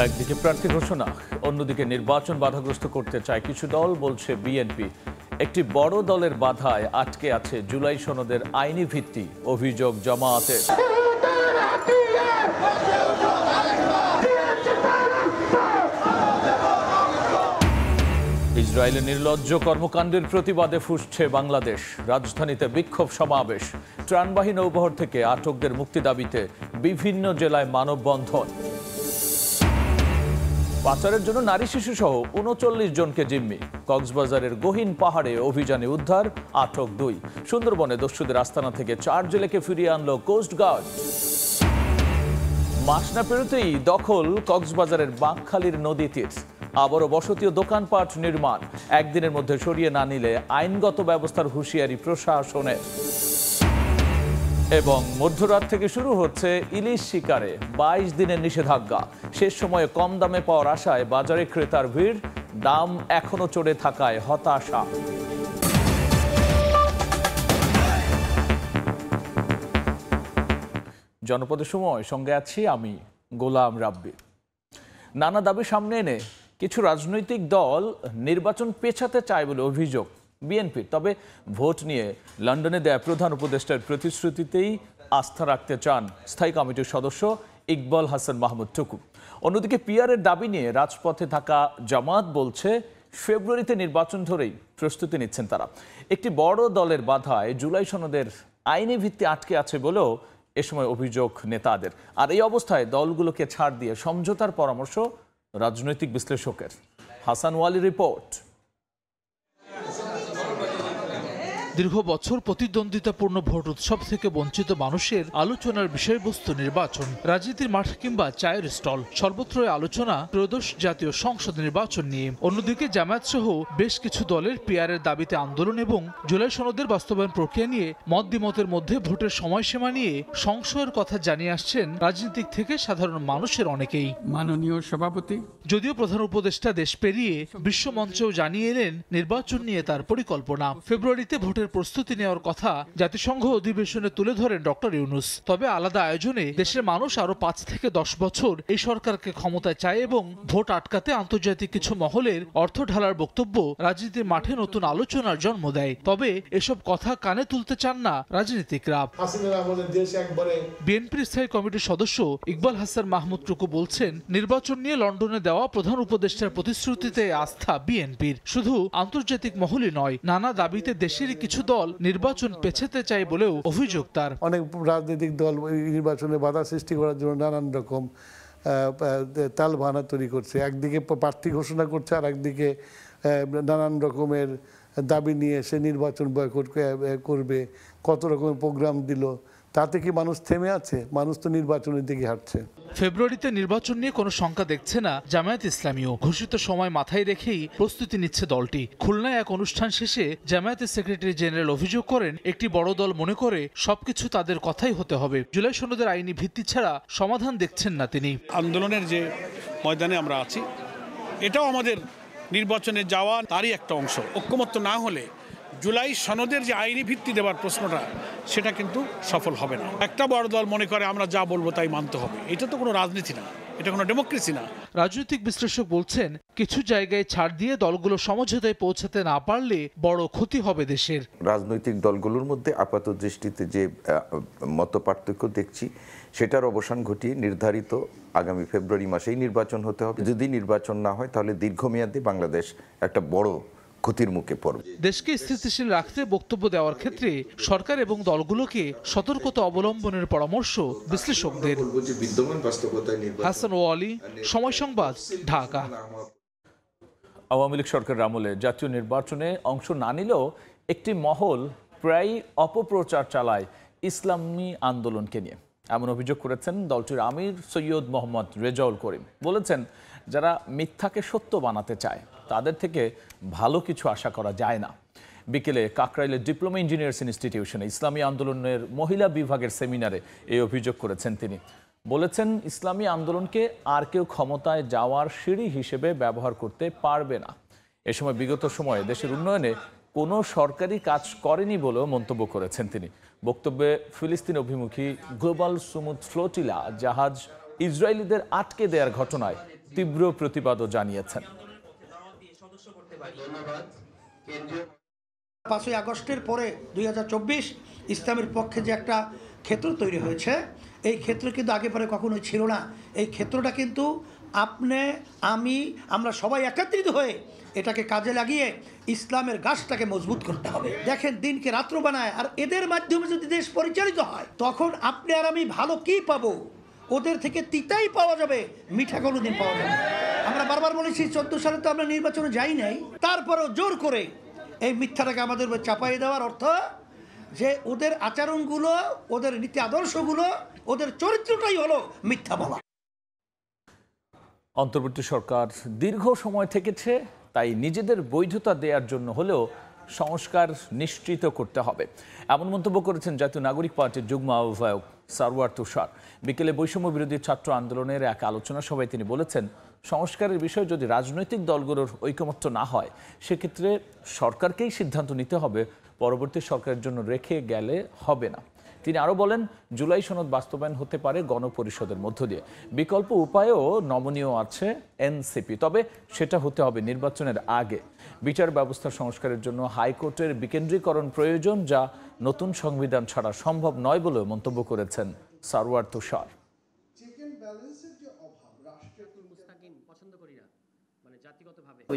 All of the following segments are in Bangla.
একদিকে প্রার্থী ঘোষণা, অন্যদিকে নির্বাচন বাধাগ্রস্ত করতে চায় কিছু দল, বলছে বিএনপি। একটি বড় দলের বাধায় আটকে আছে জুলাই সনদের আইনি ভিত্তি, অভিযোগ জামায়াতের। ইসরায়েলের নির্লজ্জ কর্মকাণ্ডের প্রতিবাদে ফুঁসছে বাংলাদেশ। রাজধানীতে বিক্ষোভ সমাবেশ, ত্রাণবাহী নৌবহর থেকে আটকদের মুক্তি দাবিতে বিভিন্ন জেলায় মানববন্ধন। পাচারের জন্য নারী শিশু সহ ৩৯ জনকে জিম্মি। কক্সবাজারের গহীন পাহাড়ে অভিযানে উদ্ধার, আটক ২। সুন্দরবনে দস্যুদের আস্তানা থেকে ৪ জেলেকে ফিরিয়ে আনল কোস্টগার্ড। মাস না পেরোতেই দখল কক্সবাজারের বাঁকখালীর নদী তীর। আবারও বসতি ও দোকানপাট নির্মাণ, একদিনের মধ্যে সরিয়ে না নিলে আইনগত ব্যবস্থার হুঁশিয়ারি প্রশাসনের। এবং মধ্যরাত থেকে শুরু হচ্ছে ইলিশ শিকারে ২২ দিনের নিষেধাজ্ঞা। শেষ সময়ে কম দামে পাওয়ার আশায় বাজারে ক্রেতার ভিড়, দাম এখনো চড়ে থাকায় হতাশা। জনপদের সময় সঙ্গে আছি আমি, গোলাম রাব্বি। নানা দাবি সামনে এনে কিছু রাজনৈতিক দল নির্বাচন পেছাতে চায় বলে অভিযোগ বিএনপির। তবে ভোট নিয়ে লন্ডনে দেয়া প্রধান উপদেষ্টার প্রতিশ্রুতিতেই আস্থা রাখতে চান স্থায়ী কমিটির সদস্য ইকবাল হাসান মাহমুদ টুকু। অন্যদিকে পিআরের দাবি নিয়ে রাজপথে থাকা জামায়াত বলছে ফেব্রুয়ারিতে নির্বাচন ধরেই প্রস্তুতি নিচ্ছেন তারা। একটি বড় দলের বাধায় জুলাই সনদের আইনি ভিত্তি আটকে আছে বলেও এ সময় অভিযোগ নেতাদের। আর এই অবস্থায় দলগুলোকে ছাড় দিয়ে সমঝোতার পরামর্শ রাজনৈতিক বিশ্লেষকের। হাসান ওয়ালি রিপোর্ট। দীর্ঘ বছর প্রতিদ্বন্দ্বিতাপূর্ণ ভোট উৎসব থেকে বঞ্চিত মানুষের আলোচনার বিষয়বস্তু নির্বাচন। রাজনীতির মাঠ কিংবা চায়ের স্টল, সর্বত্রই আলোচনা ত্রয়োদশ জাতীয় সংসদ নির্বাচন নিয়ে। অন্যদিকে জামায়াত সহ বেশ কিছু দলের পিআরের দাবিতে আন্দোলন এবং জুলাই সনদের বাস্তবায়ন প্রক্রিয়া নিয়ে মত দ্বিমতের মধ্যে ভোটের সময়সীমা নিয়ে সংশয়ের কথা জানিয়ে আসছেন রাজনীতিক থেকে সাধারণ মানুষের অনেকেই। মাননীয় সভাপতি, যদিও প্রধান উপদেষ্টা দেশ পেরিয়ে বিশ্বমঞ্চেও জানিয়ে এলেন নির্বাচন নিয়ে তার পরিকল্পনা। ফেব্রুয়ারিতে ভোটের প্রস্তুতি নেওয়ার কথা জাতিসংঘ অধিবেশনে তুলে ধরেন ডক্টর ইউনূস। তবে আলাদা আয়োজনে দেশের মানুষ আরো ৫ থেকে ১০ বছর এই সরকারকে ক্ষমতায় চায় এবং ভোট আটকাতে আন্তর্জাতিক কিছু মহলের অর্থ ঢালার বক্তব্য রাজনীতির মাঠে নতুন আলোচনার জন্ম দেয়। তবে এসব কথা কানে তুলতে চান না রাজনীতিকরা। বিএনপির স্থায়ী কমিটির সদস্য ইকবাল হাসান মাহমুদ টুকু বলছেন, নির্বাচন নিয়ে লন্ডনে দেওয়া প্রধান উপদেষ্টার প্রতিশ্রুতিতে আস্থা বিএনপির। শুধু আন্তর্জাতিক মহলই নয়, নানা দাবিতে দেশের কিছু দল নির্বাচন পেছাতে চায় বলেও অভিযোগ তার। অনেক রাজনৈতিক দল নির্বাচনে বাধা সৃষ্টি করার জন্য নানান রকম তালবাহানা তৈরি করছে। একদিকে প্রার্থী ঘোষণা করছে, আর একদিকে নানান রকমের দাবি নিয়ে সে নির্বাচন বয়কট করবে, কত রকমের প্রোগ্রাম দিল। তাতে কি মানুষ থেমে আছে? মানুষ তো নির্বাচনের দিকে হাঁটছে। ফেব্রুয়ারিতে নির্বাচন নিয়ে কোনো শঙ্কা দেখছে না জামায়াত ইসলামীও। ঘোষিত সময় মাথায় রেখেই প্রস্তুতি নিচ্ছে দলটি। খুলনায় এক অনুষ্ঠান শেষে জামায়াতের সেক্রেটারি জেনারেল অভিযোগ করেন, একটি বড় দল মনে করে সবকিছু তাদের কথাই হতে হবে। জুলাই সনদের আইনি ভিত্তি ছাড়া সমাধান দেখছেন না তিনি। আন্দোলনের যে ময়দানে আমরা আছি, এটাও আমাদের নির্বাচনে যাওয়া তারই একটা অংশ। ঐক্যমত্য না হলে জুলাই সনদের যে আইনি ভিত্তি দেওয়ার প্রশ্নটা, সেটা কিন্তু সফল হবে না। একটা বড় দল মনে করে আমরা যা বলবো তাই মানতে হবে, এটা তো কোনো রাজনীতি না, এটা কোনো ডেমোক্রেসি না। রাজনৈতিক বিশ্লেষক বলছেন, কিছু জায়গায় ছাড় দিয়ে দলগুলো সমঝোতায় পৌঁছাতে না পারলে বড় ক্ষতি হবে দেশের। রাজনৈতিক দলগুলোর মধ্যে আপাত দৃষ্টিতে যে মত পার্থক্য দেখছি, সেটার অবসান ঘটিয়ে নির্ধারিত আগামী ফেব্রুয়ারি মাসেই নির্বাচন হতে হবে। যদি নির্বাচন না হয় তাহলে দীর্ঘমেয়াদে বাংলাদেশ একটা বড় ক্ষতির মুখে পড়বে। দেশকে স্থিতিশীল রাখতে বক্তব্য দেওয়ার ক্ষেত্রে সরকার এবং দলগুলোকে সতর্কতা অবলম্বনের পরামর্শ বিশ্লেষকদের। হাসান ওয়ালি, সময় সংবাদ, ঢাকা। আওয়ামী লীগ সরকারের আমলে জাতীয় নির্বাচনে অংশ না নিলেও একটি মহল প্রায় অপপ্রচার চালায় ইসলামী আন্দোলনকে নিয়ে। এমন অভিযোগ করেছেন দলটির আমির সৈয়দ মোহাম্মদ রেজাউল করিম। বলেছেন, যারা মিথ্যাকে সত্য বানাতে চায় তাদের থেকে ভালো কিছু আশা করা যায় না। বিকেলে কাকরাইলের ডিপ্লোমা ইঞ্জিনিয়ার্স ইনস্টিটিউশনে ইসলামী আন্দোলনের মহিলা বিভাগের সেমিনারে এই অভিযোগ করেছেন তিনি। বলেছেন, ইসলামী আন্দোলনকে আর কেউ ক্ষমতায় যাওয়ার সিঁড়ি হিসেবে ব্যবহার করতে পারবে না। এ সময় বিগত সময়ে দেশের উন্নয়নে কোনো সরকারি কাজ করেনি বলেও মন্তব্য করেছেন তিনি। বক্তব্যে ফিলিস্তিন অভিমুখী গ্লোবাল সুমুদ ফ্লোটিলা জাহাজ ইসরায়েলিদের আটকে দেওয়ার ঘটনায় তীব্র প্রতিবাদও জানিয়েছেন। 5ই আগস্টের পরে 2024 ইসলামের পক্ষে যে একটা ক্ষেত্র তৈরি হয়েছে, এই ক্ষেত্র কিন্তু আগে পরে কখনোই ছিল না। এই ক্ষেত্রটা কিন্তু আমরা সবাই একত্রিত হয়ে এটাকে কাজে লাগিয়ে ইসলামের গাছটাকে মজবুত করতে হবে। দেখেন, দিনকে রাত্র বানায়, আর এদের মাধ্যমে যদি দেশ পরিচালিত হয় তখন আপনি আর আমি ভালো কি পাবো? ওদের থেকে তিতাই পাওয়া যাবে, মিঠা কোনোদিন পাওয়া যাবে। আমরা বারবার বলেছি 14 সালে তো আমরা নির্বাচনে যাই নাই, তারপরেও জোর করে এই মিথ্যাটাকে আমাদের উপর চাপাই দেওয়ার অর্থ যে ওদের আচরণগুলো, ওদের নীতি আদর্শগুলো, ওদের চরিত্রটাই হলো মিথ্যা বলা। অন্তর্বর্তী সরকার দীর্ঘ সময় থেকেছে, তাই নিজেদের বৈধতা দেওয়ার জন্য হলেও সংস্কার নিশ্চিত করতে হবে, এমন মন্তব্য করেছেন জাতীয় নাগরিক পার্টির যুগ্ম আহ্বায়ক সারওয়ার তুষার। বিকেলে বৈষম্য বিরোধী ছাত্র আন্দোলনের এক আলোচনা সভায় তিনি বলেছেন, সংস্কারের বিষয়ে যদি রাজনৈতিক দলগুলোর ঐকমত্য না হয়, সেক্ষেত্রে সরকারকেই সিদ্ধান্ত নিতে হবে, পরবর্তী সরকারের জন্য রেখে গেলে হবে না। তিনি আরও বলেন, জুলাই সনদ বাস্তবায়ন হতে পারে গণপরিষদের মধ্য দিয়ে। বিকল্প উপায়ও নমনীয় আছে এনসিপি, তবে সেটা হতে হবে নির্বাচনের আগে। বিচার ব্যবস্থা সংস্কারের জন্য হাইকোর্টের বিকেন্দ্রীকরণ প্রয়োজন, যা নতুন সংবিধান ছাড়া সম্ভব নয় বলেও মন্তব্য করেছেন সারওয়ার তুষার।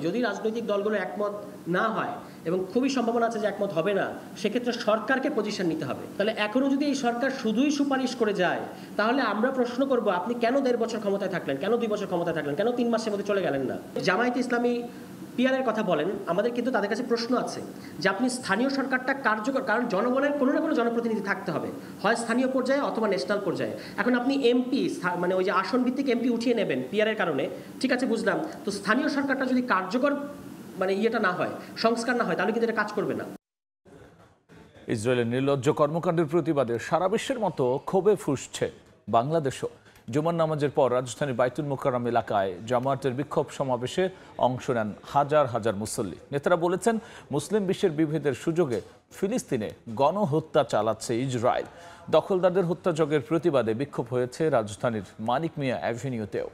যদি রাজনৈতিক দলগুলো একমত না হয়, এবং খুবই সম্ভাবনা আছে যে একমত হবে না, সেক্ষেত্রে সরকারকে পজিশন নিতে হবে। তাহলে এখনো যদি এই সরকার শুধুই সুপারিশ করে যায়, তাহলে আমরা প্রশ্ন করব, আপনি কেন 1.5 বছর ক্ষমতায় থাকলেন, কেন 2 বছর ক্ষমতায় থাকলেন, কেন 3 মাসের মধ্যে চলে গেলেন না? জামায়াতে ইসলামী পিয়ারের কথা বলেন, আমাদের কিন্তু তাদের কাছে প্রশ্ন আছে যে আপনি স্থানীয় সরকারটা কার্যকর, কারণ জনগণের কোনো না কোনো জনপ্রতিনিধি থাকতে হবে, হয় স্থানীয় পর্যায়ে অথবা ন্যাশনাল পর্যায়ে। এখন আপনি এমপি, মানে ওই যে আসন ভিত্তিক এমপি উঠিয়ে নেবেন পিয়ারের কারণে, ঠিক আছে বুঝলাম, তো স্থানীয় সরকারটা যদি কার্যকর মানে ইয়েটা না হয়, সংস্কার না হয়, তাহলে কিন্তু এটা কাজ করবে না। ইসরায়েলের নির্লজ্জ কর্মকাণ্ডের প্রতিবাদে সারা বিশ্বের মতো ক্ষোভে ফুঁসছে বাংলাদেশও। জুমার নামাজের পর রাজধানীর বাইতুল মোকাররম এলাকায় জামায়াতের বিক্ষোভ সমাবেশে অংশ নেন হাজার হাজার মুসল্লি। নেতারা বলেছেন, মুসলিম বিশ্বের বিভেদের সুযোগে ফিলিস্তিনে গণহত্যা চালাচ্ছে ইসরায়েল। দখলদারদের হত্যাযজ্ঞের প্রতিবাদে বিক্ষোভ হয়েছে রাজধানীর মানিক মিয়া অ্যাভিনিউতেও।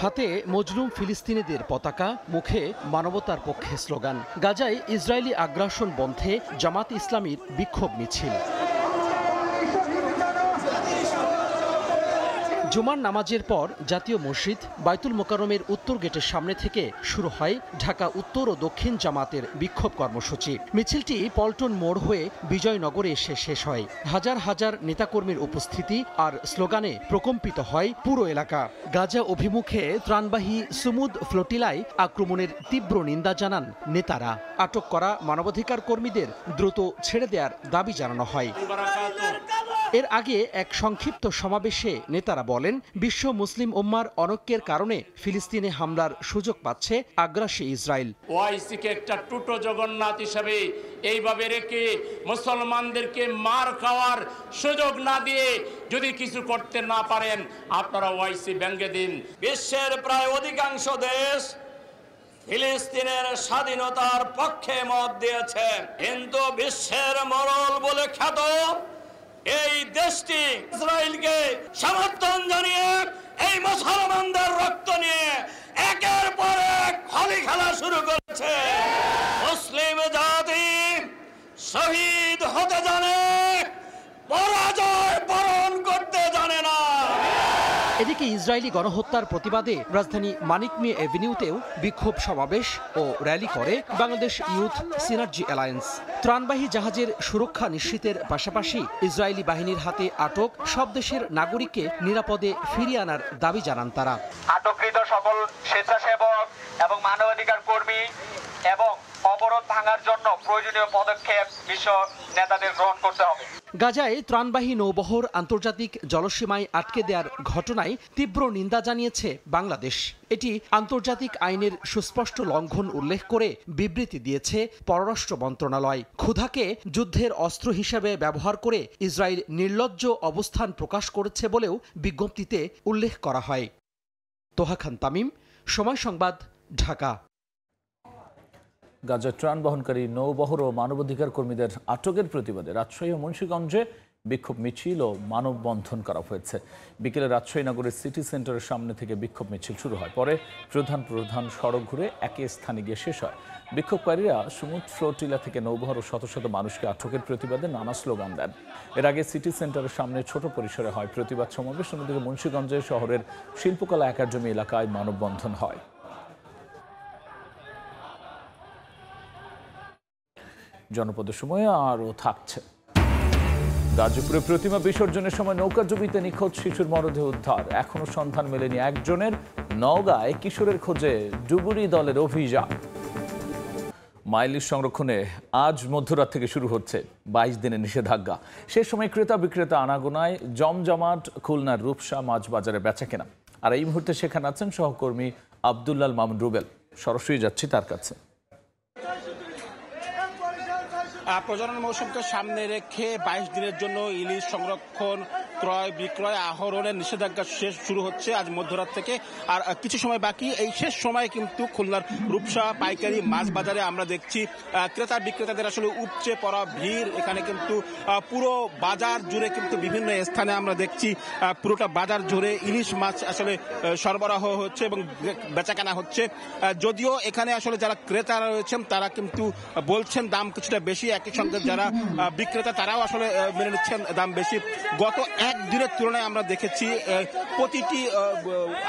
হাতে মজলুম ফিলিস্তিনিদের পতাকা, মুখে মানবতার পক্ষে স্লোগান। গাজায় ইসরায়েলি আগ্রাসন বন্ধে জামাত ইসলামীর বিক্ষোভ মিছিল। জুমার নামাজের পর জাতীয় মসজিদ বাইতুল মোকাররমের উত্তর গেটের সামনে থেকে শুরু হয় ঢাকা উত্তর ও দক্ষিণ জামাতের বিক্ষোভ কর্মসূচি। মিছিলটি পল্টন মোড় হয়ে বিজয়নগরে এসে শেষ হয়। হাজার হাজার নেতাকর্মীর উপস্থিতি আর স্লোগানে প্রকম্পিত হয় পুরো এলাকা। গাজা অভিমুখে ত্রাণবাহী সুমুদ ফ্লোটিলায় আক্রমণের তীব্র নিন্দা জানান নেতারা। আটক করা মানবাধিকার কর্মীদের দ্রুত ছেড়ে দেওয়ার দাবি জানানো হয়। এর আগে এক সংক্ষিপ্ত সমাবেশে নেতারা বলেন, বিশ্ব মুসলিম উম্মার অনৈক্যের কারণে ফিলিস্তিনে হামলার সুযোগ পাচ্ছে আগ্রাসী ইসরায়েল। ওয়াইসিকে একটা টুটো জগন্নাথ হিসেবে এইভাবে রেখে মুসলমানদেরকে মার খাওয়ার সুযোগ না দিয়ে যদি কিছু করতে না পারেন, আপনারা ওয়াইসি ভেঙে দিন। বিশ্বের প্রায় অধিকাংশ দেশ ফিলিস্তিনের স্বাধীনতার পক্ষে মত দিয়েছে, কিন্তু বিশ্বের মরল বলে খ্যাত এই দেশটি ইসরায়েলকে সমর্থন জানিয়ে এই মুসলমানদের রক্ত নিয়ে একের পর এক হোলি খেলা শুরু করেছে। মুসলিম জাতি শহীদ হতে জানে, পরাজয় বরণ করতে জানে না। এদিকে ইসরায়েলি গণহত্যার প্রতিবাদে রাজধানী মানিক মিয়া এভিনিউতেও বিক্ষোভ সমাবেশ ও র্যালি করে বাংলাদেশ ইউথ সিনার্জি অ্যালায়েন্স। ত্রাণবাহী জাহাজের সুরক্ষা নিশ্চিতের পাশাপাশি ইসরায়েলি বাহিনীর হাতে আটক সব দেশের নাগরিককে নিরাপদে ফিরিয়ে আনার দাবি জানান তারা। আটককৃত সকল স্বেচ্ছাসেবক এবং মানবাধিকার কর্মী এবং অবরোধ ভাঙার জন্য প্রয়োজনীয় পদক্ষেপ বিশ্ব নেতাদের গ্রহণ করতে হবে। গাজায় ত্রাণবাহী নৌবহর আন্তর্জাতিক জলসীমায় আটকে দেওয়ার ঘটনায় তীব্র নিন্দা জানিয়েছে বাংলাদেশ। এটি আন্তর্জাতিক আইনের সুস্পষ্ট লঙ্ঘন উল্লেখ করে বিবৃতি দিয়েছে পররাষ্ট্র মন্ত্রণালয়। ক্ষুধাকে যুদ্ধের অস্ত্র হিসেবে ব্যবহার করে ইসরায়েল নির্লজ্জ অবস্থান প্রকাশ করেছে বলেও বিজ্ঞপ্তিতে উল্লেখ করা হয়। তোহা খান তামিম, সময় সংবাদ, ঢাকা। গাজার ত্রাণ বহনকারী নৌবহর ও মানবাধিকার কর্মীদের আটকের প্রতিবাদে রাজশাহী ও মুন্সিগঞ্জে বিক্ষোভ মিছিল ও মানববন্ধন করা হয়েছে। বিকেলে রাজশাহী নগরের সিটি সেন্টারের সামনে থেকে বিক্ষোভ মিছিল শুরু হয়, পরে প্রধান সড়ক ঘুরে একই স্থানে গিয়ে শেষ হয়। বিক্ষোভকারীরা সমুদ্র ফ্লোটিলা থেকে নৌবহর ও শত শত মানুষকে আটকের প্রতিবাদে নানা স্লোগান দেন। এর আগে সিটি সেন্টারের সামনে ছোট পরিসরে হয় প্রতিবাদ সমাবেশ। অন্যদিকে মুন্সিগঞ্জে শহরের শিল্পকলা একাডেমি এলাকায় মানববন্ধন হয়। জনপদের সময় আরও থাকছে। গাজীপুরে প্রতিমা বিসর্জনের সময় নৌকাডুবিতে নিখোঁজ শিশুর মরদেহ উদ্ধার, এখনো সন্ধান মেলেনি একজনের। নওগাঁয় কিশোরের খোঁজে ডুবুরি দলের অভিযান। মাইলিশ সংরক্ষণে আজ মধ্যরাত থেকে শুরু হচ্ছে 22 দিনের নিষেধাজ্ঞা। সে সময় ক্রেতা বিক্রেতা আনাগোনায় জমজমাট খুলনার রূপসা মাছ বাজারে বেচাকেনা। আর এই মুহূর্তে সেখানে আছেন সহকর্মী আব্দুল্লাল মামুন রুবেল। সরাসরি যাচ্ছি তার কাছে। প্রজনন মৌসুমকে সামনে রেখে 22 দিনের জন্য ইলিশ সংরক্ষণ, ক্রয় বিক্রয়, আহরণের নিষেধাজ্ঞা শুরু হচ্ছে আজ মধ্যরাত থেকে। আর কিছু সময় বাকি। এই শেষ সময় কিন্তু খুলনার রূপসা পাইকারি মাছ বাজারে আমরা দেখছি ক্রেতা বিক্রেতাদের আসলে উপচে পড়া ভিড়। এখানে কিন্তু পুরো বাজার জুড়ে কিন্তু বিভিন্ন স্থানে আমরা দেখছি পুরোটা বাজার জুড়ে ইলিশ মাছ আসলে সরবরাহ হচ্ছে এবং বেচাকেনা হচ্ছে। যদিও এখানে আসলে যারা ক্রেতা রয়েছেন তারা কিন্তু বলছেন দাম কিছুটা বেশি, একই সঙ্গে যারা বিক্রেতা তারাও আসলে মেনে নিচ্ছেন দাম বেশি। গত একদিনের তুলনায় আমরা দেখেছি প্রতিটি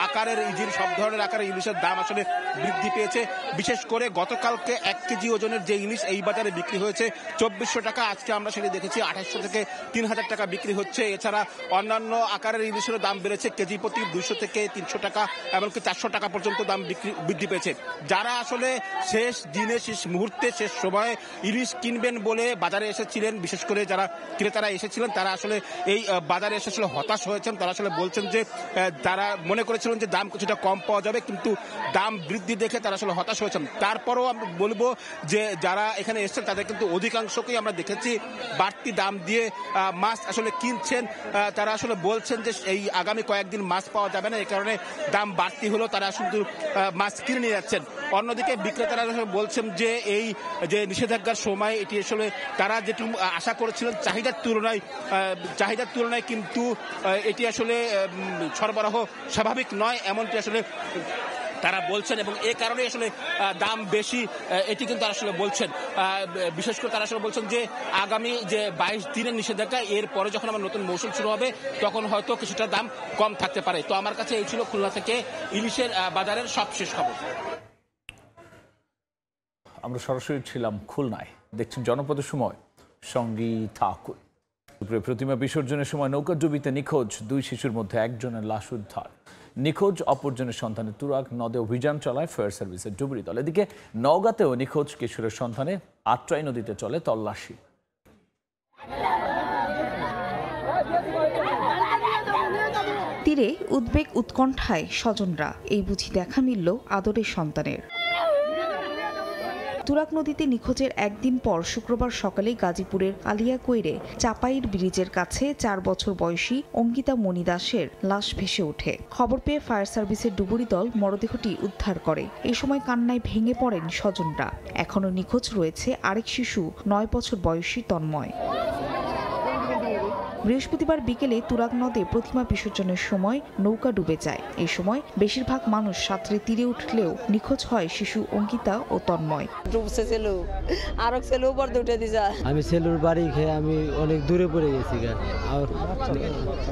আকারের ইলিশ, সব ধরনের আকারের ইলিশের দাম আসলে বৃদ্ধি পেয়েছে। বিশেষ করে গতকালকে 1 কেজি ওজনের যে ইলিশ এই বাজারে বিক্রি হয়েছে 2400 টাকা, আজকে আমরা সেটি দেখেছি 2800 থেকে 3000 টাকা বিক্রি হচ্ছে। এছাড়া অন্যান্য আকারের ইলিশের দাম বেড়েছে, কেজি প্রতি 200 থেকে 300 টাকা এমনকি 400 টাকা পর্যন্ত দাম বৃদ্ধি পেয়েছে। যারা আসলে শেষ দিনে, শেষ মুহূর্তে, শেষ সময়ে ইলিশ কিনবেন বলে বাজারে এসেছিলেন, বিশেষ করে যারা ক্রেতারা এসেছিলেন তারা আসলে এই বাজারে এসে আসলে হতাশ হয়েছেন। তারা আসলে বলছেন যে তারা মনে করেছিলেন যে দাম কিছুটা কম পাওয়া যাবে, কিন্তু দাম বৃদ্ধি দেখে তারা আসলে হতাশ হয়েছেন। তারপরেও আমি বলবো যে যারা এখানে এসেছেন তাদের কিন্তু অধিকাংশকেই আমরা দেখেছি বাড়তি দাম দিয়ে মাছ আসলে কিনছেন। তারা আসলে বলছেন যে এই আগামী কয়েকদিন মাছ পাওয়া যাবে না, এই কারণে দাম বাড়তি হলেও তারা শুধু মাছ কিনে নিয়ে যাচ্ছেন। অন্যদিকে বিক্রেতারা বলছেন যে এই যে নিষেধাজ্ঞার সময় এটি আসলে তারা যেটুকু আশা করেছিলেন চাহিদার তুলনায় কিন্তু এটি আসলে সরবরাহ স্বাভাবিক নয়, এমনটি আসলে তারা বলছেন এবং এই কারণে আসলে দাম বেশি এটি কিন্তু তারা আসলে বলছেন। বিশেষ করে তারা আসলে বলছেন যে আগামী যে 22 দিনের নিষেধাজ্ঞা, এর পরে যখন আমার নতুন মৌসুম শুরু হবে তখন হয়তো কিছুটা দাম কম থাকতে পারে। তো আমার কাছে এই ছিল খুলনা থেকে ইলিশের বাজারের সবশেষ খবর। আমরা সরাসরি ছিলাম খুলনায়, দেখছেন জনপদের সময়, সঙ্গী থাকুন। প্রতিমা বিসর্জনের সময় নৌকাডুবিতে নিখোঁজ 2 শিশুর মধ্যে একজনের লাশ উদ্ধার। নিখোঁজ অপরজনের সন্ধানে তুরাগ নদে অভিযান চালায় ফায়ার সার্ভিসের ডুবুরি দল। এদিকে নওগাঁতেও নিখোঁজ কিশোরের সন্ধানে আত্রাই নদীতে চলে তল্লাশি। তীরে উদ্বেগ উৎকণ্ঠায় স্বজনরা, এই বুঝি দেখা মিলল আদরের সন্তানের। তুরাগ নদীতে নিখোঁজের একদিন পর শুক্রবার সকালে গাজীপুরের আলিয়াকৈরে চাপাইর ব্রিজের কাছে 4 বছর বয়সী অঙ্কিতা মণি দাসের লাশ ভেসে ওঠে। খবর পেয়ে ফায়ার সার্ভিসের ডুবুরি দল মরদেহটি উদ্ধার করে। এই সময় কান্নায় ভেঙে পড়েন স্বজনরা। এখনও নিখোঁজ রয়েছে আরেক শিশু 9 বছর বয়সী তন্ময়। বৃহস্পতিবার বিকেলে তুরাগ নদে প্রতিমা বিসর্জনের সময় নৌকা ডুবে যায়। এই সময় বেশিরভাগ মানুষ সাঁতরে তীরে উঠলেও নিখোঁজ হয় শিশু অঙ্কিতা ও তন্ময়। আমি সেলুর বাড়ি খেয়ে আমি অনেক দূরে পড়ে গেছি,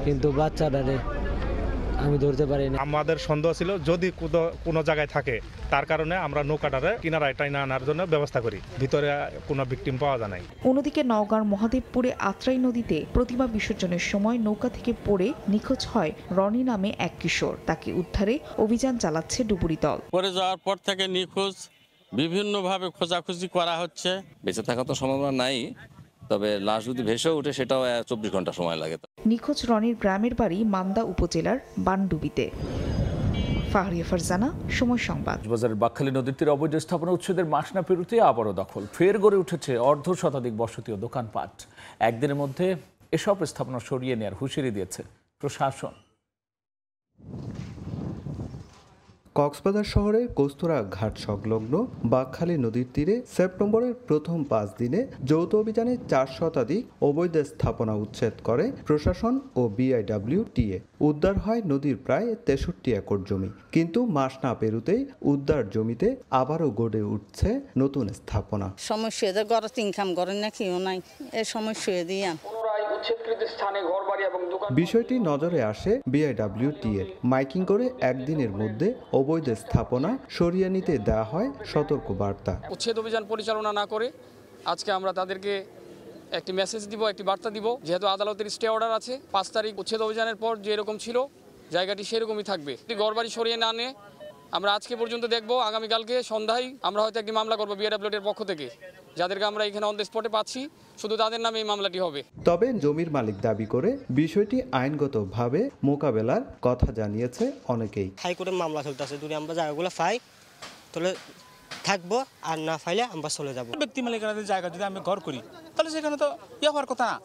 কিন্তু বাচ্চাটারে আমি ধরতে পারিনি। আমাদের সন্দেহ ছিল যদি কোনো জায়গায় থাকে, তার কারণে আমরা নৌকাটারে কিনারায় টাইনা আনার জন্য ব্যবস্থা করি। ভিতরে কোনো ভিকটিম পাওয়া যায় নাই। অন্যদিকে নওগাঁর মহাদেবপুরে আত্রাই নদীতে প্রতিমা বিসর্জনের সময় নৌকা থেকে পড়ে নিখোঁজ হয় রনি নামে এক কিশোর। তাকে উদ্ধারে অভিযান চালাচ্ছে ডুবুরি দল। পড়ে যাওয়ার পর থেকে নিখোঁজ, বিভিন্নভাবে খোঁজাখুঁজি করা হচ্ছে। বেঁচে থাকা তো সম্ভাবনা নাই, তবে লাশ যদি ভেসে ওঠে সেটাও 24 ঘন্টা সময় লাগে। নিখোঁজ রনির গ্রামের বাড়ি মান্দা উপজেলার বানডুবিতে। ফাহরিয়া ফারজানা, সময় সংবাদ। বাজারের বাকখালী নদীর তীরে অবৈধ স্থাপনা উচ্ছেদের মাস না পেরুতে আবারও দখল। ফের গড়ে উঠেছে অর্ধশতাধিক বসতি ও দোকানপাট। একদিনের মধ্যে এসব স্থাপনা সরিয়ে নেওয়ার হুঁশিয়ারি দিয়েছে প্রশাসন। কক্সবাজার শহরে কস্তুরা ঘাট সংলগ্ন বাঁকখালী নদীর তীরে সেপ্টেম্বরের প্রথম 5 দিনে যৌথ অভিযানে 4 শতাধিক অবৈধ স্থাপনা উচ্ছেদ করে প্রশাসন ও বিআইডব্লিউটিএ। উদ্ধার হয় নদীর প্রায় 63 একর জমি, কিন্তু মাস না পেরুতেই উদ্ধার জমিতে আবারও গড়ে উঠছে নতুন স্থাপনা। সমস্যা গড়ে ইনকাম করেন না কেউ নাই, এই সমস্যা দিয়ে বিষয়টি নজরে আসে বিআইডব্লিউটিএ। মাইকিং করে একদিনের মধ্যে অবৈধ স্থাপনা সরিয়ে নিতে দেওয়া হয় সতর্ক বার্তা। উচ্ছেদ অভিযান পরিচালনা না করে আজকে আমরা তাদেরকে একটি মেসেজ দিব, একটি বার্তা দিব, যেহেতু আদালতের স্টে অর্ডার আছে। 5 তারিখ উচ্ছেদ অভিযানের পর যেরকম ছিল জায়গাটি সেরকমই থাকবে। যদি ঘরবাড়ি সরিয়ে না আনে আমরা আজকে পর্যন্ত দেখব, আগামীকালকে সন্ধ্যায় আমরা হয়তো একটি মামলা করবো বিআইডব্লিউটির পক্ষ থেকে। যাদেরকে আমরা এখানে অন দ্য স্পটে পাচ্ছি শুধু তাদের নামে এই মামলাটি হবে। তবে জমির মালিক দাবি করে বিষয়টি আইনগতভাবে মোকাবেলার কথা জানিয়েছে অনেকেই। হাইকোর্টে মামলা চলতেছে, যদি আমরা জায়গাগুলো পাই তাহলে থাকবো, আর না পাইলে আমরা চলে যাবো। ব্যক্তি মালিকানাদের জায়গা যদি আমি ঘর করি তাহলে সেখানে তো ইয়ে হওয়ার কথা না,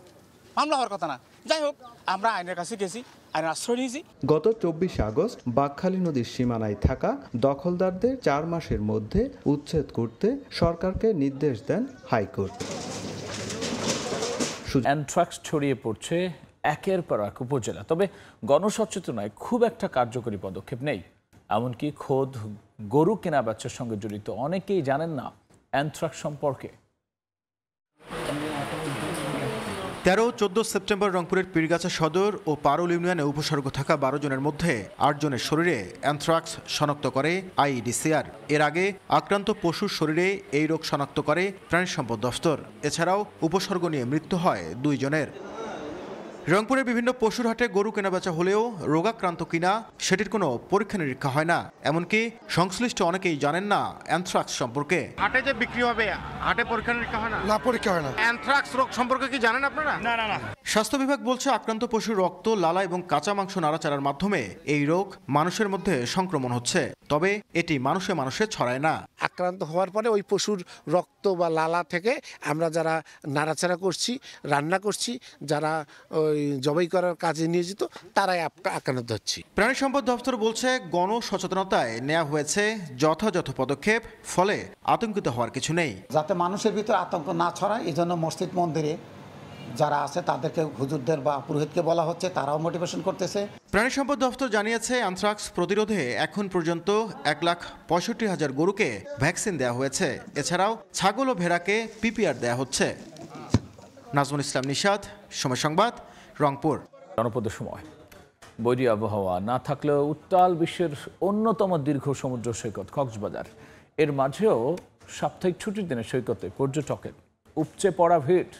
মামলা হওয়ার কথা না। যাই হোক, আমরা আইনের কাছে গেছি, আইনের আশ্রয় নিয়েছি। গত 24 আগস্ট বাঁকখালী নদীর সীমানায় থাকা দখলদারদের 4 মাসের মধ্যে উচ্ছেদ করতে সরকারকে নির্দেশ দেন হাইকোর্ট। অ্যানথ্রাক্স ছড়িয়ে পড়ছে একের পর এক উপজেলা, তবে গণসচেতনায় খুব একটা কার্যকরী পদক্ষেপ নেই। এমনকি খোদ গরু কেনা বেচার সঙ্গে জড়িত অনেকেই জানেন না অ্যানথ্রাক্স সম্পর্কে। 13-14 সেপ্টেম্বর রংপুরের পীরগাছা সদর ও পারুল ইউনিয়নে উপসর্গ থাকা 12 জনের মধ্যে 8 জনের শরীরে অ্যানথ্রাক্স শনাক্ত করে আইইডিসিআর। এর আগে আক্রান্ত পশুর শরীরে এই রোগ শনাক্ত করে প্রাণী সম্পদ দফতর। এছাড়াও উপসর্গ নিয়ে মৃত্যু হয় 2 জনের। রংপুরের বিভিন্ন পশুর হাটে গরু কেনাবেচা হলেও রোগাক্রান্ত কিনা সেটির কোনো পরীক্ষা নিরীক্ষা হয় না। এমনকি সংশ্লিষ্ট অনেকেই জানেন না অ্যানথ্রাক্স সম্পর্কে। হাটে যে বিক্রি হবে, হাটে পরীক্ষা নিরীক্ষা হয় না? না, পরীক্ষা হয় না। অ্যানথ্রাক্স রোগ সম্পর্কে কি জানেন আপনারা? না না না। স্বাস্থ্য বিভাগ বলছে আক্রান্ত পশুর রক্ত, লালা এবং কাঁচা মাংস নাড়াচাড়ার মাধ্যমে এই রোগ মানুষের মধ্যে সংক্রমণ হচ্ছে, তবে এটি মানুষে মানুষে ছড়ায় না। আক্রান্ত হওয়ার পরে ওই পশুর রক্ত বা লালা থেকে আমরা যারা নাড়াচাড়া করছি, রান্না করছি, যারা ওই জবাই করার কাজে নিয়োজিত, তারাই আক্রান্ত হচ্ছে। প্রাণী সম্পদ দপ্তর বলছে গণসচেতনতায় নেওয়া হয়েছে যথাযথ পদক্ষেপ, ফলে আতঙ্কিত হওয়ার কিছু নেই। যাতে মানুষের ভিতরে আতঙ্ক না ছড়ায় এই জন্য মসজিদ মন্দিরে যারা আছে তাদেরকে হুজুরদের বা পুরোহিতকে বলা হচ্ছে, তারাও মোটিভেশন করতেছে। প্রাণী সম্পদ দপ্তর জানিয়েছে অ্যানথ্রাক্স প্রতিরোধে এখন পর্যন্ত 1,65,000 গরুকে ভ্যাকসিন দেওয়া হয়েছে। এছাড়াও ছাগল ও ভেড়াকে পিপিআর দেওয়া হচ্ছে। নাজমুল ইসলাম নিশাদ, সময় সংবাদ, রংপুর। জনপদ সময়। বৈরী আবহাওয়া না থাকলেও উত্তাল বিশ্বের অন্যতম দীর্ঘ সমুদ্র সৈকত কক্সবাজার। এর মাঝেও সাপ্তাহিক ছুটির দিনে সৈকতে পর্যটকের উপচে পড়া ভিড়।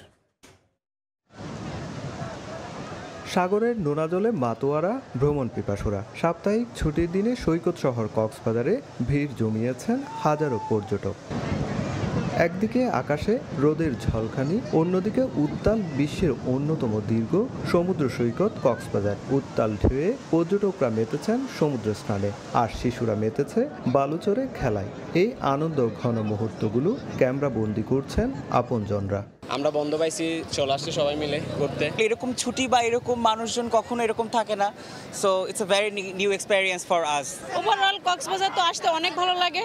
সাগরের নোনা জলে মাতোয়ারা ভ্রমণ পিপাসুরা। সাপ্তাহিক ছুটির দিনে সৈকত শহর কক্সবাজারে ভিড় জমিয়েছেন হাজারো পর্যটক। একদিকে আকাশে রোদের ঝলকানি, অন্যদিকে উত্তাল বিশ্বের অন্যতম দীর্ঘ সমুদ্র সৈকত কক্সবাজার। উত্তাল ঢেউয়ে পর্যটকরা মেতেছেন সমুদ্র স্নানে, আর শিশুরা মেতেছে বালুচরে খেলায়। এই আনন্দ ঘন মুহূর্তগুলো ক্যামেরা বন্দি করছেন আপনজনরা। আমরা বন্ধ পাইছি, চলে আসছি সবাই মিলে ঘুরতে। এরকম ছুটি বা এরকম মানুষজন কখনো এরকম থাকে না, so it's a very new experience for us. Overall Cox's Bazar তো আসতে অনেক ভালো লাগে,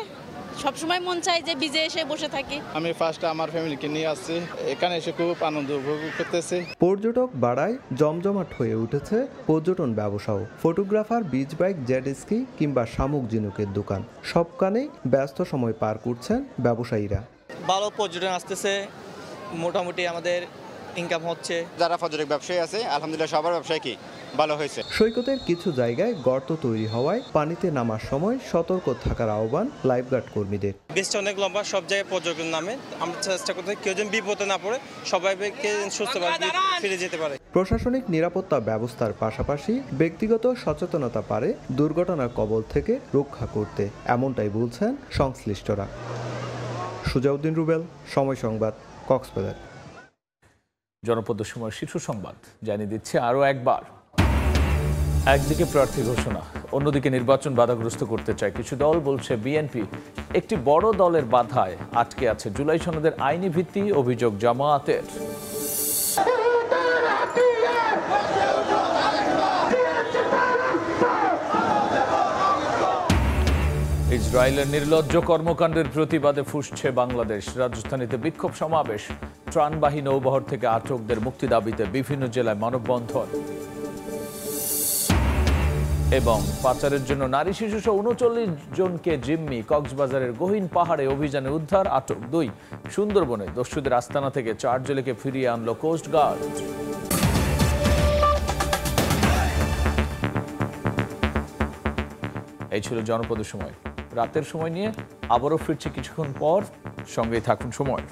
সবসময় মন চাই যে বিচে এসে বসে থাকি। আমি ফার্স্ট আমার ফ্যামিলিকে নিয়ে আসছি, এখানে এসে খুব আনন্দ উপভোগ করতেছি। পর্যটক বাড়ায় জমজমাট হয়ে উঠেছে পর্যটন ব্যবসাও। Photographer, beach bike, jet ski কিংবা শামুক ঝিনুকের দোকান, সবখানেই ব্যস্ত সময় পার করছেন ব্যবসায়ীরা। ভালো পর্যটন আসতেছে, মোটামুটি আমাদের ইনকাম হচ্ছে। যারা পর্যটক ব্যবসায়ী আছে আলহামদুলিল্লাহ সবার ব্যবসায় কি ভালো হয়েছে। সৈকতের কিছু জায়গায় গর্ত তৈরি হওয়ায় পানিতে নামার সময় সতর্ক থাকার আহ্বান লাইফগার্ড কর্মীদের। বেশটা অনেক লম্বা, সব জায়গায় পর্যটন নামে আমরা চেষ্টা করতে কেউ যেন বিপদে না পড়ে, সবাইকে সুস্থভাবে ফিরে যেতে পারে। প্রশাসনিক নিরাপত্তা ব্যবস্থার পাশাপাশি ব্যক্তিগত সচেতনতা পারে দুর্ঘটনার কবল থেকে রক্ষা করতে, এমনটাই বলছেন সংশ্লিষ্টরা। সুজাউদ্দিন রুবেল, সময় সংবাদ, কক্সবাজার। জনপদ সময় শীর্ষ সংবাদ জানিয়ে দিচ্ছে আরও একবার। একদিকে প্রার্থী ঘোষণা, অন্যদিকে নির্বাচন বাধাগ্রস্ত করতে চায় কিছু দল, বলছে বিএনপি। একটি বড় দলের বাধায় আটকে আছে জুলাই সনদের আইনি ভিত্তি, অভিযোগ জামায়াতের। ইসরায়েলের নির্লজ্জ কর্মকাণ্ডের প্রতিবাদে ফুঁসছে বাংলাদেশ। রাজধানীতে বিক্ষোভ সমাবেশ, ত্রাণবাহী নৌবহর থেকে আটকদের মুক্তি দাবিতে বিভিন্ন জেলায় মানববন্ধন। এবং পাচারের জন্য নারী শিশু সহ ৩৯ জনকে জিম্মি। কক্সবাজারের গহীন পাহাড়ে অভিযানে উদ্ধার, আটক ২। সুন্দরবনে দস্যুদের আস্তানা থেকে ৪ জেলেকে ফিরিয়ে আনল কোস্টগার্ড। এই ছিল জনপদের সময়। রাতের সময় নিয়ে আবারও ফিরছি কিছুক্ষণ পর, সঙ্গেই থাকুন সময়।